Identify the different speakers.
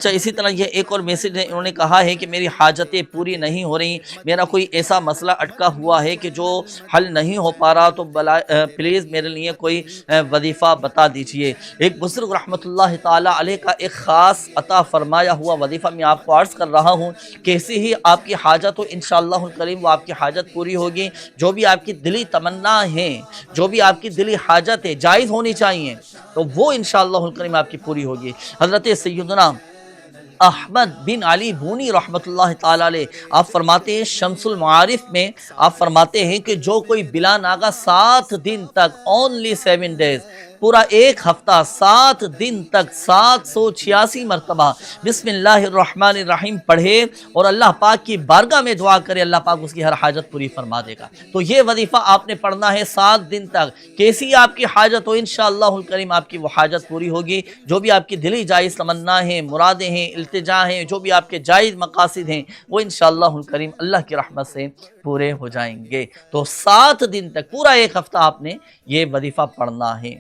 Speaker 1: اچھا، اسی طرح یہ ایک اور میسج ہے، انہوں نے کہا ہے کہ میری حاجتیں پوری نہیں ہو رہی، میرا کوئی ایسا مسئلہ اٹکا ہوا ہے کہ جو حل نہیں ہو پا رہا، تو پلیز میرے لیے کوئی وظیفہ بتا دیجئے۔ ایک بزرگ رحمۃ اللہ تعالیٰ علیہ کا ایک خاص عطا فرمایا ہوا وظیفہ میں آپ کو عرض کر رہا ہوں، کیسی ہی آپ کی حاجت ہو انشاءاللہ الکریم وہ آپ کی حاجت پوری ہوگی۔ جو بھی آپ کی دلی تمنا ہے، جو بھی آپ کی دلی حاجت ہے، جائز ہونی چاہیے، تو وہ انشاءاللہ الکریم آپ کی پوری ہوگی۔ حضرت سیدنا احمد بن علی بونی رحمۃ اللہ تعالیٰ علیہ آپ فرماتے ہیں، شمس المعارف میں آپ فرماتے ہیں کہ جو کوئی بلا ناغہ 7 دن تک، only 7 days، پورا ایک ہفتہ 7 دن تک 786 مرتبہ بسم اللہ الرحمن الرحیم پڑھے اور اللہ پاک کی بارگاہ میں دعا کرے، اللہ پاک اس کی ہر حاجت پوری فرما دے گا۔ تو یہ وظیفہ آپ نے پڑھنا ہے 7 دن تک، کیسی آپ کی حاجت ہو انشاءاللہ الکریم آپ کی وہ حاجت پوری ہوگی۔ جو بھی آپ کی دلی جائز تمنا ہیں، مرادیں ہیں، التجا ہیں، جو بھی آپ کے جائز مقاصد ہیں، وہ انشاءاللہ الکریم اللہ کی رحمت سے پورے ہو جائیں گے۔ تو 7 دن تک پورا ایک ہفتہ آپ نے یہ وظیفہ پڑھنا ہے۔